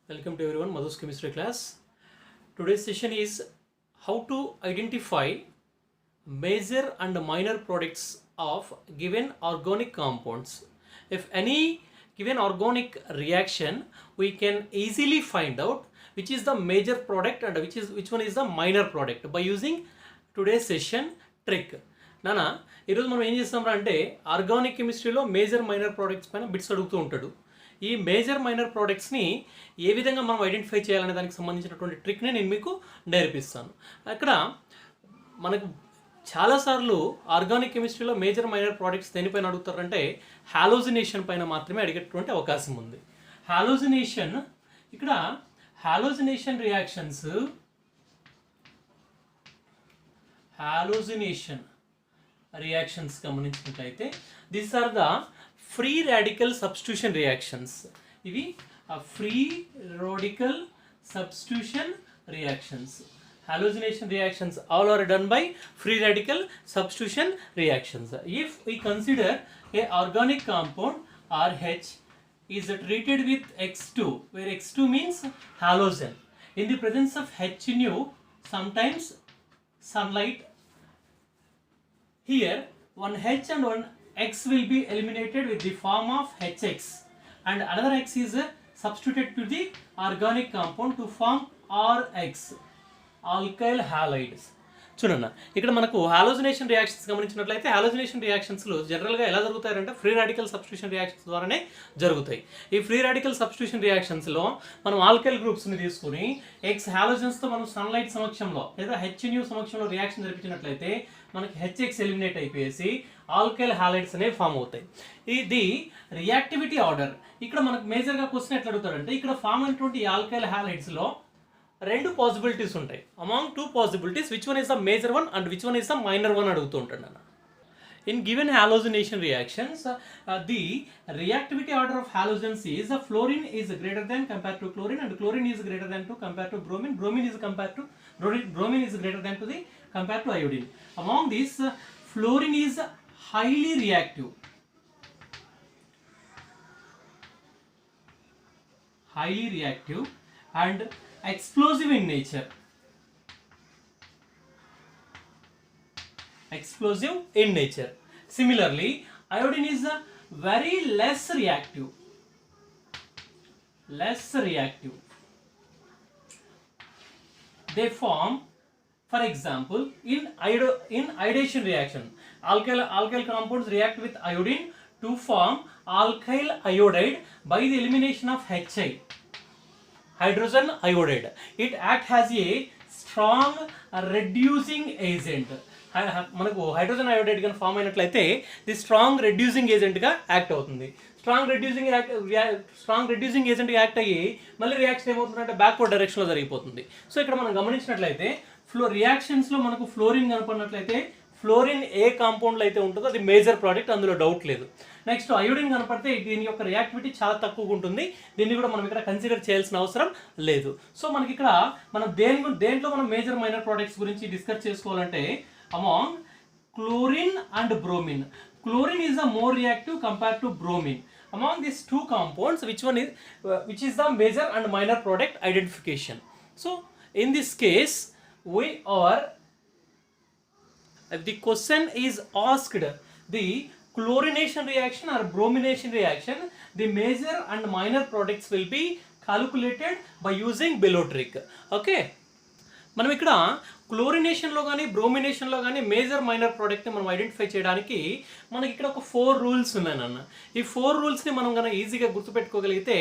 Welcome to everyone, Madhu's chemistry class. Today's session is how to identify major and minor products of given organic compounds. If any given organic reaction, we can easily find out which is the major product and which one is the minor product by using today's session trick. నానా ఈరోజు మనం ఏం చేస్తాం అంటే organic కెమిస్ట్రీలో major minor products పైన bits అడుగుతూ ఉంటాడు. ఈ మేజర్ మైనర్ ప్రోడక్ట్స్ని ఏ విధంగా మనం ఐడెంటిఫై చేయాలనే దానికి సంబంధించినటువంటి ట్రిక్ని నేను మీకు నేర్పిస్తాను. అక్కడ మనకు చాలాసార్లు ఆర్గానిక్ కెమిస్ట్రీలో మేజర్ మైనర్ ప్రోడక్ట్స్ దేనిపైన అడుగుతారంటే హాలోజినేషన్ పైన మాత్రమే అడిగేటువంటి అవకాశం ఉంది. హాలోజినేషన్ ఇక్కడ హాలోజినేషన్ రియాక్షన్స్ గమనించినట్లయితే these are the free radical substitution reactions. ఇవి free radical substitution reactions. Halogenation reactions all are done by free radical substitution reactions. If we consider a organic compound RH is treated with X2, where X2 means halogen, in the presence of H nu, sometimes sunlight, here one H and one X will be eliminated with the form of HX, and another X is substituted to the organic compound to form RX, alkyl halides. చూడన్న ఇక్కడ మనకు halogenation reactions గమనించినట్లయితే halogenation రియాక్షన్స్లో జనరల్గా ఎలా జరుగుతాయంటే free radical substitution reactions ద్వారానే జరుగుతాయి. ఈ ఫ్రీ రాడికల్ సబ్స్టిట్యూషన్ రియాక్షన్స్లో మనం ఆల్కైల్ గ్రూప్స్ని తీసుకుని ఎక్స్ హాలోజన్స్తో మనం సన్లైట్ సమక్షంలో లేదా హెచ్న్యూ సమక్షంలో రియాక్షన్ జరిపించినట్లయితే మనకి హెచ్ఎక్స్ ఎలిమినేట్ అయిపోయేసి ఆల్కైల్ హాలైడ్స్ అనేవి ఫామ్ అవుతాయి. ఇది రియాక్టివిటీ ఆర్డర్. ఇక్కడ మనకు మేజర్గా క్వశ్చన్ ఎట్లా అడుగుతారంటే ఇక్కడ ఫామ్ అయినటువంటి ఆల్కైల్ హాలైడ్స్లో రెండు పాసిబిలిటీస్ ఉంటాయి. Among two possibilities which one is the major one and which one is the minor one అడుగుతూ ఉంటాడు అన్న. In given halogenation reactions the reactivity order of halogens is fluorine is greater than compare to chlorine and chlorine is greater than to compare to bromine. Bromine is greater than to the compare to iodine. Among this fluorine is highly reactive and explosive in nature. Similarly, iodine is very less reactive. They form, for example, in iodation reaction, alkyl compounds react with iodine to form alkyl iodide by the elimination of Hi, hydrogen iodide. It acts as a strong reducing agent. మనకు hydrogen iodide కానీ form అయినట్లయితే the strong reducing ఏజెంట్గా act అవుతుంది. Strong reducing ఏజెంట్గా act అయ్యి మళ్ళీ reaction ఏమవుతుందంటే backward డైరెక్షన్లో జరిగిపోతుంది. సో ఇక్కడ మనం గమనించినట్లయితే రియాక్షన్స్లో మనకు ఫ్లోరిన్ కనపడినట్లయితే ఫ్లోరిన్ ఏ కాంపౌండ్లో అయితే ఉంటుందో అది మేజర్ ప్రోడక్ట్, అందులో డౌట్ లేదు. నెక్స్ట్ అయోడిన్ కనపడితే దీని యొక్క రియాక్టివిటీ చాలా తక్కువగా ఉంటుంది. దీన్ని కూడా మనం ఇక్కడ కన్సిడర్ చేయాల్సిన అవసరం లేదు. సో మనకి ఇక్కడ మనం దేంట్లో మనం మేజర్ మైనర్ ప్రోడక్ట్స్ గురించి డిస్కస్ చేసుకోవాలంటే among chlorine and bromine. Chlorine is the more reactive compare to bromine. Among these two compounds which is the major and minor product identification. So in this case if the question is asked the chlorination reaction or bromination reaction, the major and minor products will be calculated by using below trick. Okay, మనం ఇక్కడ క్లోరినేషన్లో కానీ బ్రోమినేషన్లో కానీ major minor ప్రోడక్ట్ని మనం identify చేయడానికి మనకి ఇక్కడ ఒక 4 రూల్స్ ఉన్నాయన్న. ఈ 4 రూల్స్ని మనం కనుక ఈజీగా గుర్తుపెట్టుకోగలిగితే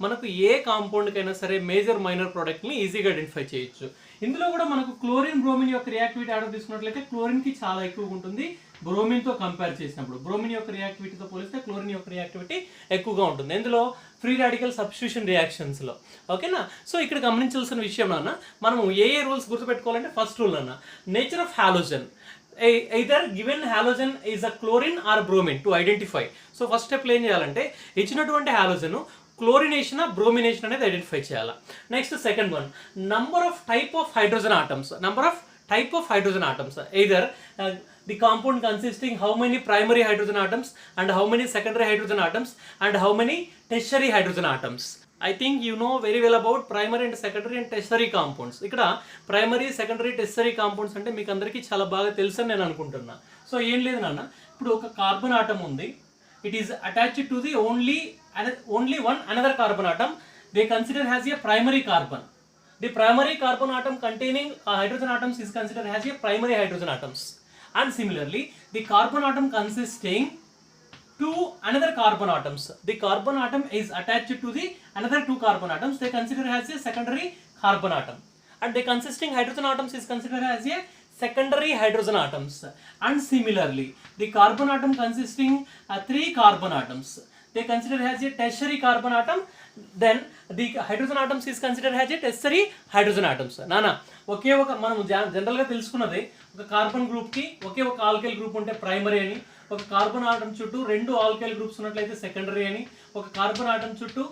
మనకు ఏ కాంపౌండ్కైనా సరే మేజర్ మైనర్ ప్రోడక్ట్ని ఈజీగా ఐడెంటిఫై చేయొచ్చు. ఇందులో కూడా మనకు క్లోరిన్ బ్రోమిన్ యొక్క రియాక్టివిటీ ఆర్డర్ తీసుకున్నట్లయితే క్లోరిన్కి చాలా ఎక్కువగా ఉంటుంది బ్రోమిన్తో కంపేర్ చేసినప్పుడు. బ్రోమిన్ యొక్క రియాక్టివిటీతో పోలిస్తే క్లోరిన్ యొక్క రియాక్టివిటీ ఎక్కువగా ఉంటుంది ఇందులో ఫ్రీ రాడికల్ సబ్స్టిట్యూషన్ రియాక్షన్స్లో. ఓకేనా? సో ఇక్కడ గమనించాల్సిన విషయం నాన్న, మనం ఏ రూల్స్ గుర్తుపెట్టుకోవాలంటే ఫస్ట్ రూల్ అన్న, nature of halogen. either given halogen is a chlorine or bromine to identify. So first step ఏం చేయాలంటే ఇచ్చినటువంటి హాలోజన్ క్లోరినేషన్ బ్రోమినేషన్ అనేది ఐడెంటిఫై చేయాలి. Next second one, number of type of hydrogen atoms, either the compound consisting how many primary hydrogen atoms and how many secondary hydrogen atoms and how many tertiary hydrogen atoms. I think you know very well about primary and secondary and tertiary compounds. ఇక్కడ primary secondary tertiary compounds అంటే మీకు అందరికీ చాలా బాగా తెలుసని నేను అనుకుంటున్నా. So ఏం లేదు నాన్న, ఇప్పుడు ఒక కార్బన్ ఆటమ్ ఉంది, it is attached to the only one another carbon atom, they consider has a primary carbon. The primary carbon atom containing hydrogen atoms is considered as a primary hydrogen atoms. And similarly, the carbon atom consisting to another carbon atoms, the carbon atom is attached to the another two carbon atoms, they consider as a secondary carbon atom. And the consisting hydrogen atoms is considered as a secondary hydrogen atoms. And similarly, the carbon atom consisting three carbon atoms, they consider as a tertiary carbon atom. Then the hydrogen atoms is considered as a tertiary hydrogen atoms. నానా ఒకే ఒక మనం జనరల్గా తెలుసుకున్నది, ఒక carbon గ్రూప్కి ఒకే ఒక alkyl group ఉంటే primary అని, ఒక కార్బన్ ఆటమ్ చుట్టూ రెండు ఆల్కైల్ గ్రూప్స్ ఉన్నట్లయితే సెకండరీ అని, ఒక కార్బన్ ఆటమ్ చుట్టూ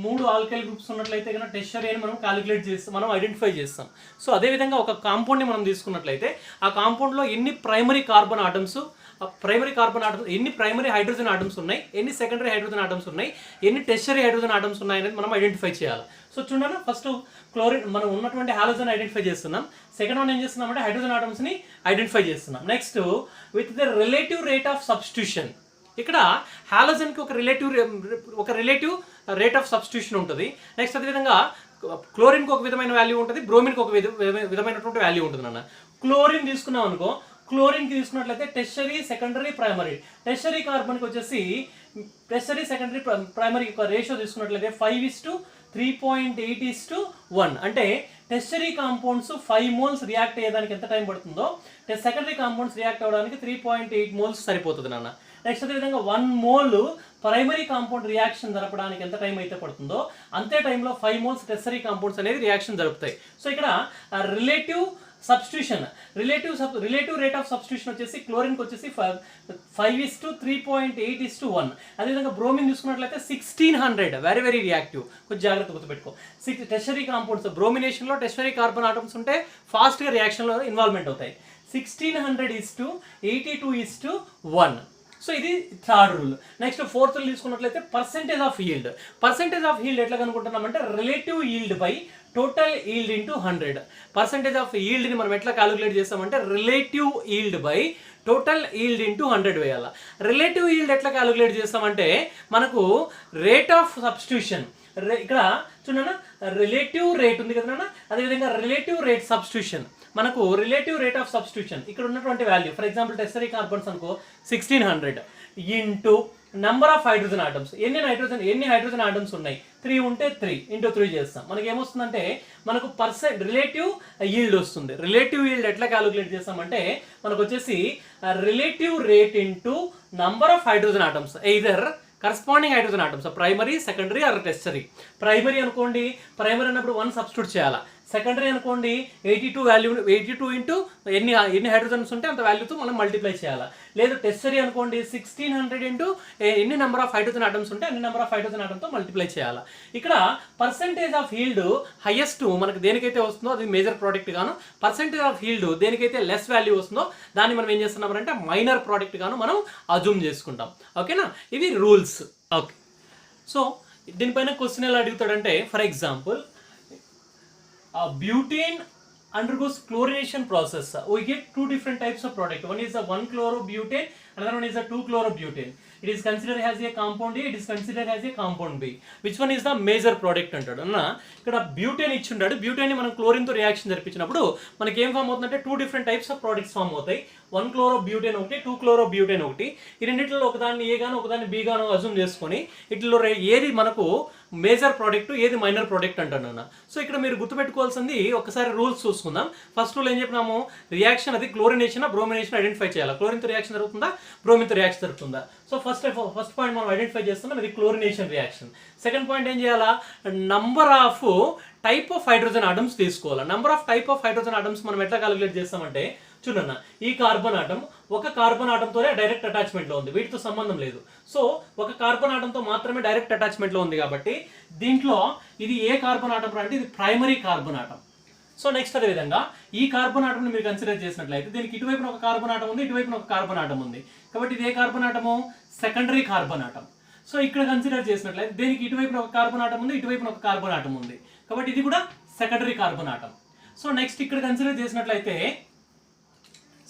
మూడు ఆల్కైల్ గ్రూప్స్ ఉన్నట్లయితే కనుక టెర్షరీ అని మనం క్యాలిక్యులేట్ చేస్తాం, మనం ఐడెంటిఫై చేస్తాం. సో అదేవిధంగా ఒక కాంపౌండ్ని మనం తీసుకున్నట్లయితే ఆ కాంపౌండ్లో ఎన్ని ప్రైమరీ కార్బన్ ఆటమ్స్, ఎన్ని ప్రైమరీ హైడ్రోజన్ ఆటమ్స్ ఉన్నాయి, ఎన్ని సెకండరీ హైడ్రోజన్ ఆటమ్స్ ఉన్నాయి, ఎన్ని టెర్షరీ హైడ్రోజన్ ఆటమ్స్ ఉన్నాయి అనేది మనం ఐడెంటిఫై చేయాలి. సో చూడండి, ఫస్ట్ క్లోరిన్ మనం ఉన్నటువంటి హాలోజన్ ఐడెంటిఫై చేస్తున్నాం, సెకండ్ వన్ ఏం చేస్తున్నామంటే హైడ్రోజన్ ఆటమ్స్ని ఐడెంటిఫై చేస్తున్నాం. Next with the relative rate of substitution, ఇక్కడ హాలోజన్కి ఒక రిలేటివ్ రేట్ ఆఫ్ సబ్స్టిట్యూషన్ ఉంటుంది. నెక్స్ట్ అదేవిధంగా క్లోరిన్కి ఒక విధమైన వాల్యూ ఉంటుంది, బ్రోమిన్కి ఒక విధమైనటువంటి వాల్యూ ఉంటుంది అన్న. క్లోరిన్ తీసుకున్నాం అనుకో, క్లోరిన్కి తీసుకున్నట్లయితే టెర్షరీ సెకండరీ ప్రైమరీ, టెర్షరీ కార్బన్కి వచ్చేసి టెర్షరీ సెకండరీ ప్రైమరీ యొక్క రేషియో తీసుకున్నట్లయితే 5:3.8:1. అంటే టెర్షరీ కాంపౌండ్స్ 5 మోల్స్ రియాక్ట్ అయ్యేదానికి ఎంత టైం పడుతుందో సెకండరీ కాంపౌండ్స్ రియాక్ట్ అవ్వడానికి 3.8 మోల్స్ సరిపోతుంది నాన్న. నెక్స్ట్ అదేవిధంగా 1 మోల్ ప్రైమరీ కాంపౌండ్ రియాక్షన్ జరపడానికి ఎంత టైం అయితే పడుతుందో అంతే టైంలో 5 మోల్స్ టెర్షరీ కాంపౌండ్స్ అనేది రియాక్షన్ జరుపుతాయి. సో ఇక్కడ relative substitution, relative rate of substitution వచ్చేసి క్లోరిన్కి వచ్చేసి 5:3.8:1. అదేవిధంగా బ్రోమిన్ చూసుకున్నట్లయితే 1600, వెరీ వెరీ రియాక్టివ్, కొంచెం జాగ్రత్త గుర్తుపెట్టుకో. టెర్షరీ కాంపౌండ్స్ బ్రోమినేషన్లో టెర్షరీ కార్బన్ ఆటమ్స్ ఉంటే ఫాస్ట్గా రియాక్షన్లో ఇన్వాల్వ్మెంట్ అవుతాయి. 1600:82:1. సో ఇది third rule. Next fourth rule తీసుకున్నట్లయితే percentage of yield. Percentage of yield ఎట్లా కనుక్కుంటున్నామంటే relative yield by total yield into 100. Percentage of ఈల్డ్ని మనం ఎట్లా క్యాలిక్యులేట్ చేస్తామంటే relative yield by total yield into 100 వేయాలి. రిలేటివ్ ఈల్డ్ ఎట్లా క్యాలిక్యులేట్ చేస్తామంటే మనకు రేట్ ఆఫ్ సబ్స్టిట్యూషన్, ఇక్కడ చూడన్నా రిలేటివ్ రేట్ ఉంది కదా నాన్న, అదేవిధంగా రిలేటివ్ రేట్ సబ్స్టిట్యూషన్, మనకు రిలేటివ్ రేట్ ఆఫ్ సబ్స్టిట్యూషన్ ఇక్కడ ఉన్నటువంటి value, for example tertiary carbons అనుకో 1600 into number of hydrogen atoms, ఎన్ని హైడ్రోజన్ ఆటమ్స్ ఉన్నాయి 3 ఉంటే 3 ఇంటూ 3 చేస్తాం. మనకి ఏమొస్తుందంటే మనకు రిలేటివ్ ఈల్డ్ వస్తుంది. రిలేటివ్ ఈల్డ్ ఎట్లా క్యాలిక్యులేట్ చేస్తామంటే మనకు వచ్చేసి relative rate into number of hydrogen atoms, either corresponding hydrogen atoms primary secondary are tertiary. Primary అనుకోండి, ప్రైమరీ అన్నప్పుడు 1 సబ్స్టిట్యూట్ చేయాలా. సెకండరీ అనుకోండి 82 ఇంటూ ఎన్ని హైడ్రోజన్స్ ఉంటే అంత వాల్యూతో మనం మల్టిప్లై చేయాలా. లేదు టెర్షరీ అనుకోండి 1600 ఇంటూ ఎన్ని నెంబర్ ఆఫ్ హైడ్రోజన్ ఆటమ్స్ ఉంటే అన్ని నెంబర్ ఆఫ్ హైడ్రోజన్ ఆటమ్తో మల్టిప్లై చేయాలా. ఇక్కడ పర్సెంటేజ్ ఆఫ్ ఈల్డ్ హైయెస్ట్ మనకు దేనికైతే వస్తుందో అది మేజర్ ప్రోడక్ట్ గాను, పర్సెంటేజ్ ఆఫ్ ఈల్డ్ దేనికైతే లెస్ వాల్యూ వస్తుందో దాన్ని మనం ఏం చేస్తున్నామంటే మైనర్ ప్రోడక్ట్ గాను మనం అజ్యూమ్ చేసుకుంటాం. ఓకేనా, ఇవి రూల్స్. ఓకే, సో దీనిపైన క్వశ్చన్ ఎలా అడుగుతాడంటే, for example butane undergoes chlorination process. We get two different types of product. One is the 1-chlorobutane, another one is the 2-chlorobutane. It is considered as a compound A, it is considered as a compound B. Which one is the major product అంటాడు అన్న. ఇక్కడ butane ఇచ్చి ఉంటాడు, బ్యూటేన్ని మనం క్లోరిన్తో reaction జరిపించినప్పుడు మనకి ఏం form అవుతుందంటే 2 different types of products form అవుతాయి. 1-chlorobutane ఒకటి, 2-chlorobutane ఒకటి. ఈ రెండింటిలో ఒకదాన్ని ఏ గాను ఒకదాన్ని బి గాను అజ్యూమ్ చేసుకొని ఇట్లలో ఏది మనకు మేజర్ ప్రోడక్ట్ ఏది మైనర్ ప్రోడక్ట్ అంటాను అన్న. సో ఇక్కడ మీరు గుర్తుపెట్టుకోవాల్సింది ఒకసారి రూల్స్ చూసుకుందాం. ఫస్ట్ రూల్ ఏం చెప్పినాము, రియాక్షన్ అది క్లోరినేషన్ బ్రోమినేషన్ ఐడెంటిఫై చేయాలి. క్లోరిన్తో రియాక్షన్ జరుగుతుందా, బ్రోమిన్తో రియాక్షన్ జరుగుతుందా. సో ఫస్ట్ పాయింట్ మనం ఐడెంటిఫై చేస్తున్నాం, ఇది క్లోరినేషన్ రియాక్షన్. సెకండ్ పాయింట్ ఏం చేయాలా, number of type of hydrogen atoms తీసుకోవాలి. Number of type of hydrogen atoms మనం ఎట్లా క్యాలిక్యులేట్ చేస్తామంటే, చూడన్న ఈ కార్బన్ ఆటమ్ ఒక కార్బన్ ఆటంతోనే డైరెక్ట్ అటాచ్మెంట్లో ఉంది, వీటితో సంబంధం లేదు. సో ఒక కార్బన్ ఆటంతో మాత్రమే డైరెక్ట్ అటాచ్మెంట్లో ఉంది కాబట్టి దీంట్లో ఇది ఏ కార్బన్ ఆటం అంటే ఇది primary carbon atom. So next అదేవిధంగా ఈ కార్బన్ ఆటంని మీరు కన్సిడర్ చేసినట్లయితే దీనికి ఇటువైపున ఒక కార్బన్ ఆటం ఉంది, ఇటువైపున ఒక కార్బన్ ఆటం ఉంది, కాబట్టి ఇది ఏ carbon atom, secondary carbon atom. So ఇక్కడ కన్సిడర్ చేసినట్లయితే దీనికి ఇటువైపున ఒక కార్బన్ ఆటం ఉంది, ఇటువైపున ఒక కార్బన్ ఆటం ఉంది, కాబట్టి ఇది కూడా secondary carbon atom. So next ఇక్కడ కన్సిడర్ చేసినట్లయితే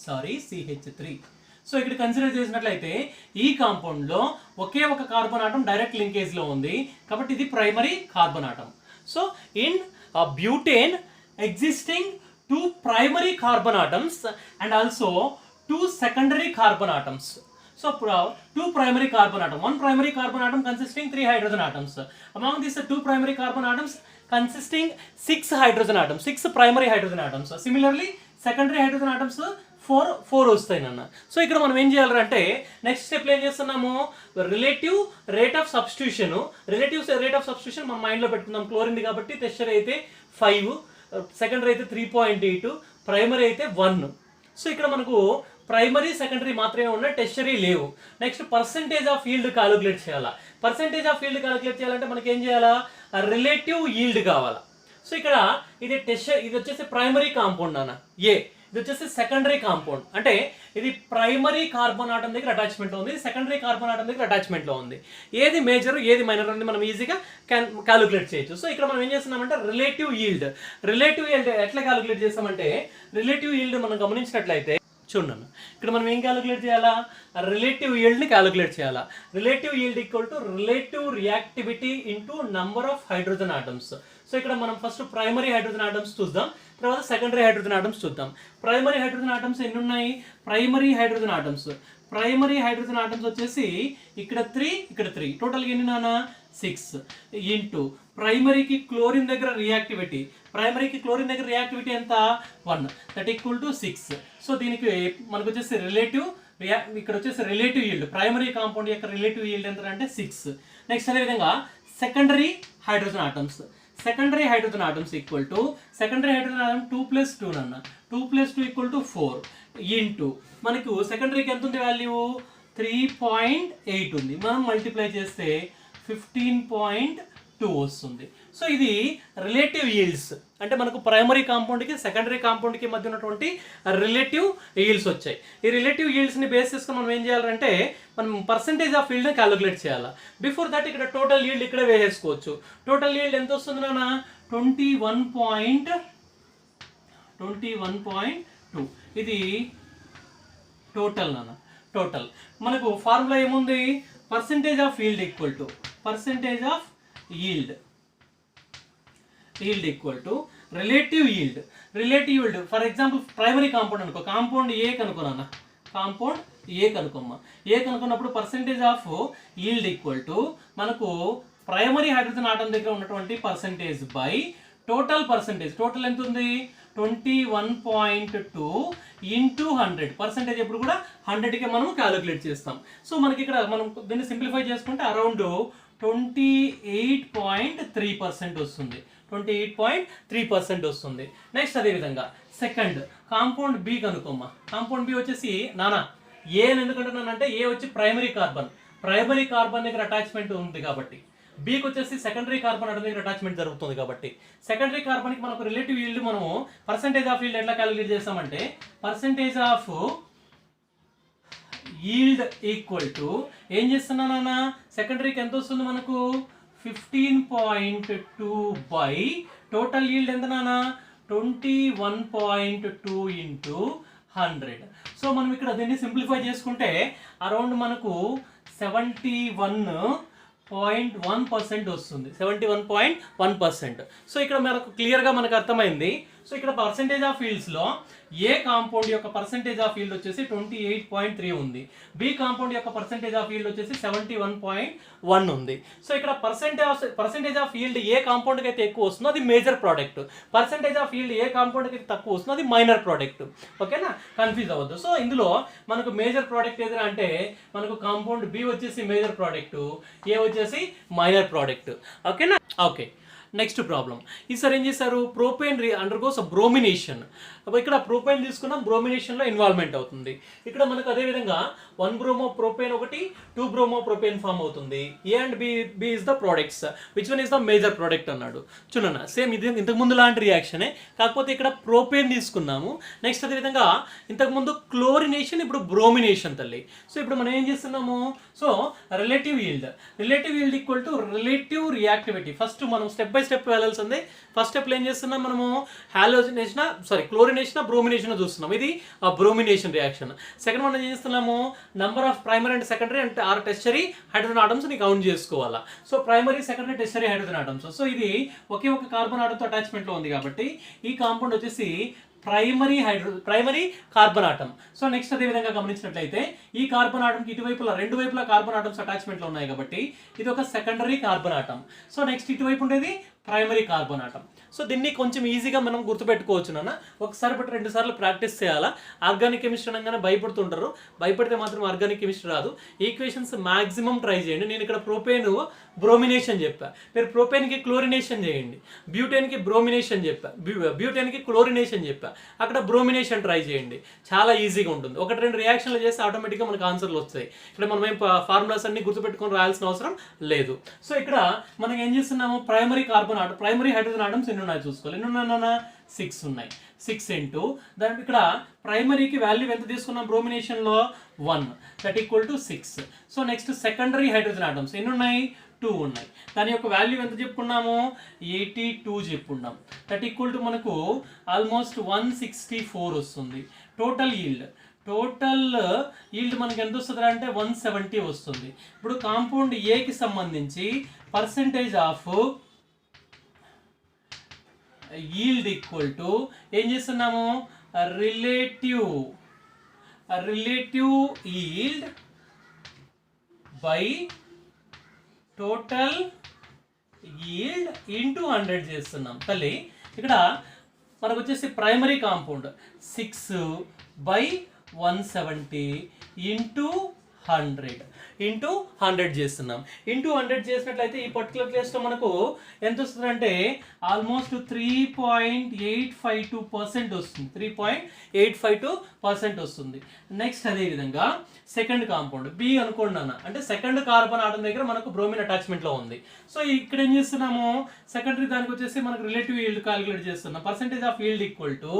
CH3. సో ఇక్కడ కన్సిడర్ చేసినట్లయితే ఈ కాంపౌండ్ లో ఒకే ఒక కార్బన్ ఆటం డైరెక్ట్ లింకేజ్ లో ఉంది, కాబట్టి ఇది primary carbon atom. So in butane existing 2 primary carbon atoms and also 2 secondary carbon atoms. So 2 primary carbon atom, 1 primary carbon atom consisting 3 hydrogen atoms. Among these 2 primary carbon atoms consisting 6 hydrogen atoms, 6 primary hydrogen atoms. Similarly secondary hydrogen atoms 4 వస్తాయి నాన్న. So ఇక్కడ మనం ఏం చేయాలంటే next step ఏం చేస్తున్నాము, relative rate of substitution మనం మైండ్లో పెట్టుకుందాం. క్లోరిన్ కాబట్టి టెస్చర్ అయితే 5, సెకండరీ అయితే 3.8, ప్రైమరీ అయితే 1. సో ఇక్కడ మనకు ప్రైమరీ సెకండరీ మాత్రమే ఉన్నాయి, టెర్షరీ లేవు. Next percentage of yield calculate చేయాలా. పర్సంటేజ్ ఆఫ్ ఈల్డ్ క్యాలిక్యులేట్ చేయాలంటే మనకి ఏం చేయాలా, రిలేటివ్ ఈల్డ్ కావాలా. సో ఇక్కడ ఇది ఇది వచ్చేసి ప్రైమరీ కాంపౌండ్ అన్న ఏ, ఇది వచ్చేసి సెకండరీ కాంపౌండ్. అంటే ఇది ప్రైమరీ కార్బన్ ఆటం దగ్గర అటాచ్మెంట్ లో ఉంది, సెకండరీ కార్బన్ ఆటం దగ్గర అటాచ్మెంట్ లో ఉంది. ఏది మేజర్ ఏది మైనర్ అనేది మనం ఈజీగా క్యాలిక్యులేట్ చేయొచ్చు. సో ఇక్కడ మనం ఏం చేస్తున్నామంటే రిలేటివ్ ఈల్డ్ ఎట్లా క్యాలిక్యులేట్ చేస్తామంటే, రిలేటివ్ ఈల్డ్ మనం గమనించినట్లయితే చూడండి, ఇక్కడ మనం ఏం క్యాలిక్యులేట్ చేయాలా, రిలేటివ్ ఈల్డ్ని క్యాలిక్యులేట్ చేయాలా. Relative yield equal to relative reactivity into number of hydrogen atoms. So ఇక్కడ మనం ఫస్ట్ ప్రైమరీ హైడ్రోజన్ ఆటమ్స్ చూద్దాం, తర్వాత సెకండరీ హైడ్రోజన్ ఆటమ్స్ చూద్దాం. ప్రైమరీ హైడ్రోజన్ ఆటమ్స్ ఎన్ని ఉన్నాయి, ప్రైమరీ హైడ్రోజన్ ఆటమ్స్ వచ్చేసి ఇక్కడ 3 టోటల్గా ఎన్ని నానా 6 ఇంటూ ప్రైమరీకి క్లోరిన్ దగ్గర రియాక్టివిటీ ఎంత 1, దట్ ఈక్వల్ టు 6. సో దీనికి మనకు వచ్చేసి ఇక్కడ వచ్చేసి రిలేటివ్ ఈల్డ్, ప్రైమరీ కాంపౌండ్ యొక్క రిలేటివ్ ఈల్డ్ ఎంత అంటే 6. నెక్స్ట్ అదేవిధంగా secondary hydrogen atoms equal to secondary hydrogen atom 2+2 అన్న 2+2 ఈక్వల్ టు 4 ఇంటూ మనకు సెకండరీకి ఎంత ఉంది వాల్యూ 3.8 ఉంది, మనం మల్టిప్లై చేస్తే 15.2 వస్తుంది. సో ఇది రిలేటివ్ ఈల్డ్స్, అంటే మనకు ప్రైమరీ కాంపౌండ్కి సెకండరీ కాంపౌండ్కి మధ్య ఉన్నటువంటి రిలేటివ్ ఈల్డ్స్ వచ్చాయి. ఈ రిలేటివ్ ఈల్డ్స్ని బేస్ చేసుకుని మనం ఏం చేయాలంటే మనం పర్సంటేజ్ ఆఫ్ ఈల్డ్ని క్యాలిక్యులేట్ చేయాలి. బిఫోర్ దట్ ఇక్కడ టోటల్ ఈల్డ్ ఇక్కడే వేసేసుకోవచ్చు. టోటల్ ఈల్డ్ ఎంత వస్తుంది నాన్న 21.2. ఇది టోటల్ నాన్న. టోటల్ మనకు ఫార్ములా ఏముంది, percentage of yield equal to yield equal to relative yield. For example primary compound అనుకో, కాంపౌండ్ ఏ కనుక్కున్నప్పుడు percentage of yield equal to మనకు ప్రైమరీ హైడ్రోజన్ ఆటం దగ్గర ఉన్నటువంటి పర్సంటేజ్ బై టోటల్ ఎంత ఉంది 21.2 ఇంటూ 100. పర్సంటేజ్ ఎప్పుడు కూడా 100కి మనం క్యాలిక్యులేట్ చేస్తాం. సో మనకి ఇక్కడ మనం దీన్ని సింప్లిఫై చేసుకుంటే అరౌండ్ 28.3% వస్తుంది. 28.3% వస్తుంది. నెక్స్ట్ అదేవిధంగా సెకండ్ కాంపౌండ్ బి కనుకోమ్మా. కాంపౌండ్ బి వచ్చేసి నానా ఏ అని ఎందుకంటున్నానంటే ఏ వచ్చి ప్రైమరీ కార్బన్ దగ్గర అటాచ్మెంట్ ఉంది కాబట్టి, బికి వచ్చేసి సెకండరీ కార్బన్ దగ్గర అటాచ్మెంట్ జరుగుతుంది కాబట్టి సెకండరీ కార్బన్కి మనకు రిలేటివ్ ఈల్డ్ మనము పర్సంటేజ్ ఆఫ్ ఈల్డ్ ఎట్లా క్యాలిక్యులేట్ చేస్తామంటే percentage of yield equal to ఏం చేస్తున్నానన్నా సెకండరీకి ఎంత వస్తుంది మనకు 15.2 బై టోటల్ ఈల్డ్ ఎంత నానా 21.2 ఇంటూ 100. సో మనం ఇక్కడ దీన్ని సింప్లిఫై చేసుకుంటే అరౌండ్ మనకు 71.1% వస్తుంది. 71.1%. సో ఇక్కడ మనకు క్లియర్గా మనకు అర్థమైంది. సో ఇక్కడ పర్సంటేజ్ ఆఫ్ ఈల్డ్స్లో ఏ కాంపౌండ్ యొక్క పర్సంటేజ్ ఆఫ్ ఈల్డ్ వచ్చేసి 28.3 ఉంది, బి కాంపౌండ్ యొక్క పర్సంటేజ్ ఆఫ్ ఈల్డ్ వచ్చేసి 71.1 ఉంది. సో ఇక్కడ పర్సంటేజ్ ఆఫ్ ఈల్డ్ ఏ కాంపౌండ్కి అయితే ఎక్కువ వస్తుందో అది major product, percentage of yield ఏ కాంపౌండ్కి అయితే తక్కువ వస్తుందో అది మైనర్ ప్రోడక్ట్. ఓకేనా, కన్ఫ్యూజ్ అవ్వద్దు. సో ఇందులో మనకు మేజర్ ప్రోడక్ట్ ఏదైనా అంటే మనకు కాంపౌండ్ బి వచ్చేసి మేజర్ ప్రోడక్ట్, ఏ వచ్చేసి మైనర్ ప్రోడక్ట్. ఓకేనా, ఓకే. నెక్స్ట్ ప్రాబ్లం ఈసారి ఏం చేశారు, ప్రోపేన్ అండర్గోస్ బ్రోమినేషన్. ఇక్కడ ప్రోపేన్ తీసుకున్నాం, బ్రోమినేషన్లో ఇన్వాల్వ్మెంట్ అవుతుంది. ఇక్కడ మనకు అదేవిధంగా 1 బ్రోమో ప్రోపేన్ ఒకటి 2 బ్రోమో ప్రోపేన్ ఫామ్ అవుతుంది. A and B is the products, which one is the major product అన్నాడు. చూడన్న సేమ్ ఇది ఇంతకుముందు లాంటి రియాక్షనే, కాకపోతే ఇక్కడ ప్రోపేన్ తీసుకున్నాము. నెక్స్ట్ అదేవిధంగా ఇంతకుముందు క్లోరినేషన్, ఇప్పుడు బ్రోమినేషన్ తల్లి. సో ఇప్పుడు మనం ఏం చేస్తున్నాము, so relative yield equal to relative reactivity. First మనం స్టెప్ బై స్టెప్ వెళ్ళాల్సింది. ఫస్ట్ స్టెప్లో ఏం చేస్తున్నాం మనము, క్లోరినేషన్ బ్రోమినేషన్ చూస్తున్నాం. ఇది బ్రోమినేషన్ రియాక్షన్. సెకండ్ మనం ఏం చేస్తున్నాము, number of primary and secondary అంటే టెర్షరీ హైడ్రోజన్ ఆటమ్స్ ని కౌంట్ చేసుకోవాలా. So primary, secondary, tertiary hydrogen atoms. So ఇది ఒకే ఒక కార్బన్ ఆటంతో అటాచ్మెంట్ లో ఉంది కాబట్టి ఈ కాంపౌండ్ వచ్చేసి primary carbon atom. So next అదే విధంగా గమనించినట్లయితే ఈ కార్బన్ ఆటంకి ఇటువైపులా రెండు వైపులా కార్బన్ ఆటమ్స్ అటాచ్మెంట్ లో ఉన్నాయి కాబట్టి ఇది ఒక secondary carbon atom. So next ఇటువైపు ఉండేది ప్రైమరీ కార్బన్ ఆటం. సో దీన్ని కొంచెం ఈజీగా మనం గుర్తుపెట్టుకోవచ్చు నాన్న. ఒకసారి బట్టి 2 సార్లు ప్రాక్టీస్ చేయాలా. ఆర్గానిక్ కెమిస్ట్రీ అనగానే భయపడుతుంటారు, భయపడితే మాత్రం ఆర్గానిక్ కెమిస్ట్రీ రాదు. ఈక్వేషన్స్ మాక్సిమం ట్రై చేయండి. నేను ఇక్కడ ప్రోపేన్ బ్రోమినేషన్ చెప్పా, మీరు ప్రోపేన్కి క్లోరినేషన్ చేయండి. బ్యూటేన్కి బ్రోమినేషన్ చెప్పా, బ్యూటేన్కి క్లోరినేషన్ చెప్పా, అక్కడ బ్రోమినేషన్ ట్రై చేయండి. చాలా ఈజీగా ఉంటుంది. 1-2 రియాక్షన్లు చేస్తే ఆటోమేటిక్గా మనకు ఆన్సర్లు వస్తాయి. ఇక్కడ మనం ఏం ఫార్ములాస్ అన్ని గుర్తుపెట్టుకొని రాయాల్సిన అవసరం లేదు. సో ఇక్కడ మనం ఏం చేస్తున్నాము, primary carbon atom, primary hydrogen atoms ఎన్ని ఉన్నాయి చూసుకోవాలి. ఎన్ని ఉన్నాయి, 6 ఉన్నాయి. 6 ఇంటూ దాని ఇక్కడ ప్రైమరీకి వాల్యూ ఎంత తీసుకున్నాం, బ్రోమినేషన్లో 1, that equal to 6. So next secondary hydrogen atoms ఎన్ని ఉన్నాయి, 2 ఉన్నాయి. దాని యొక్క వాల్యూ ఎంత చెప్పుకున్నాము, 82 చెప్పుకున్నాం. దట్ ఈక్వల్ టు మనకు ఆల్మోస్ట్ 164 వస్తుంది. టోటల్ ఈల్డ్ మనకి ఎంత వస్తుంది అంటే 170 వస్తుంది. ఇప్పుడు కాంపౌండ్ ఏకి సంబంధించి percentage of yield equal to ఏం చేస్తున్నాము, relative yield by total yield into 100 చేస్తున్నాం తల్లి. ఇక్కడ మనకు వచ్చేసి ప్రైమరీ కాంపౌండ్ 6/170 ఇంటూ 100 చేస్తున్నాం. ఇంటూ 100 చేసినట్లయితే ఈ పర్టికులర్ కేసులో మనకు ఎంత వస్తుంది అంటే ఆల్మోస్ట్ 3.852% వస్తుంది. 3.852% వస్తుంది. నెక్స్ట్ అదేవిధంగా సెకండ్ కాంపౌండ్ బి అనుకోండి అన్న, అంటే సెకండ్ కార్బన్ ఆటం దగ్గర మనకు బ్రోమిన్ అటాచ్మెంట్ లో ఉంది. సో ఇక్కడ ఏం చేస్తున్నాము, సెకండరీ దానికి వచ్చేసి మనకు రిలేటివ్ ఈల్డ్ క్యాలిక్యులేట్ చేస్తున్నాం. Percentage of yield equal to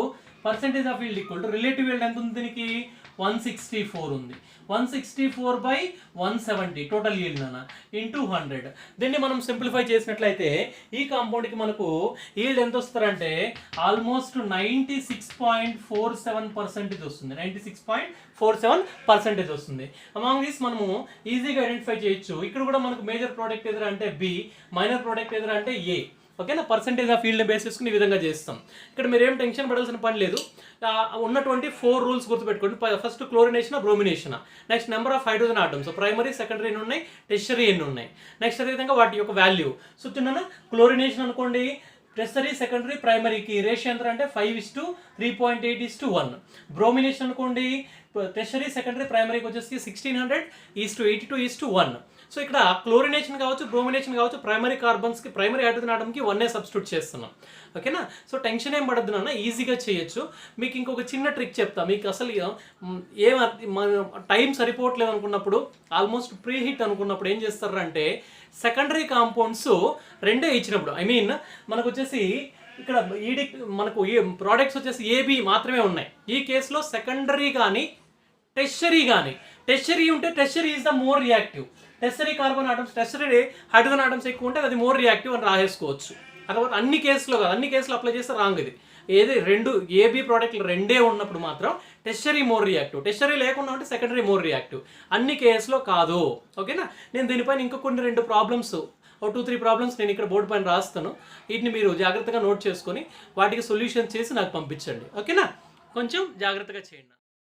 relative yield ఎంత ఉంది దీనికి, 164 ఉంది. 164/170 టోటల్ ఈల్డ్ అన్న ఇంటూ 100. దీన్ని మనం సింప్లిఫై చేసినట్లయితే ఈ కాంపౌండ్కి మనకు ఈల్డ్ ఎంత వస్తారంటే ఆల్మోస్ట్ 96.47% వస్తుంది. 96.47% వస్తుంది. అమాంగ్ దిస్ మనము ఈజీగా ఐడెంటిఫై చేయొచ్చు. ఇక్కడ కూడా మనకు మేజర్ ప్రోడక్ట్ ఎదురు అంటే బి, మైనర్ ప్రోడక్ట్ ఎదురు అంటే ఏ. ఓకేనా, పర్సెంటేజ్ ఆఫ్ ఫీల్డ్ బేస్ చేసుకుని ఈ విధంగా చేస్తాం. ఇక్కడ మీరు ఏం టెన్షన్ పడాల్సిన పని లేదు. ఉన్నటువంటి 4 రూల్స్ గుర్తుపెట్టుకోండి. First chlorination, bromination, next number of hydrogen atoms, primary, secondary ఎన్ని ఉన్నాయి, టెర్షరీ ఎన్ని ఉన్నాయి, నెక్స్ట్ అదేవిధంగా వాటి యొక్క వాల్యూ. సో చిన్న క్లోరినేషన్ అనుకోండి, టెర్షరీ, సెకండరీ, ప్రైమరీకి రేషియో ఎంత అంటే 5:3.8:1. బ్రోమినేషన్ అనుకోండి, టెర్షరీ, సెకండరీ, ప్రైమరీకి వచ్చేసి 1600:82:1. సో ఇక్కడ క్లోరినేషన్ కావచ్చు, బ్రోమినేషన్ కావచ్చు, ప్రైమరీ కార్బన్స్కి, ప్రైమరీ హైడ్రోజన్ ఆటమ్కి 1 సబ్స్టిట్యూట్ చేస్తున్నాం. ఓకేనా, సో టెన్షన్ ఏం పడద్దు నాన్న, ఈజీగా చేయొచ్చు. మీకు ఇంకొక చిన్న ట్రిక్ చెప్తా. మీకు అసలు ఏం టైం సరిపోవట్లేదు అనుకున్నప్పుడు, ఆల్మోస్ట్ ప్రీ హిట్ అనుకున్నప్పుడు ఏం చేస్తారంటే సెకండరీ కాంపౌండ్స్ 2 ఇచ్చినప్పుడు, ఐ మీన్ మనకు వచ్చేసి ఇక్కడ మనకు ప్రోడక్ట్స్ వచ్చేసి ఏబి మాత్రమే ఉన్నాయి. ఈ కేసులో సెకండరీ కానీ టెర్షరీ ఉంటే tertiary is the more reactive. Tertiary carbon atoms, tertiary hydrogen atoms ఎక్కువ ఉంటే అది మోర్ రియాక్టివ్ అని రాసేసుకోవచ్చు. అదొకటి అన్ని కేసులో కాదు, అన్ని కేసులు అప్లై చేస్తే రాంగ్. ఇది ఏది 2 ఏబి ప్రోడక్ట్లు 2 ఉన్నప్పుడు మాత్రం టెర్షరీ మోర్ రియాక్టివ్, టెర్షరీ లేకుండా ఉంటే సెకండరీ మోర్ రియాక్టివ్. అన్ని కేసులో కాదు. ఓకేనా, నేను దీనిపైన ఇంకా కొన్ని 2 ప్రాబ్లమ్స్, 2-3 ప్రాబ్లమ్స్ నేను ఇక్కడ బోర్డు పైన రాస్తాను. వీటిని మీరు జాగ్రత్తగా నోట్ చేసుకొని వాటికి సొల్యూషన్ చేసి నాకు పంపించండి. ఓకేనా, కొంచెం జాగ్రత్తగా చేయండి.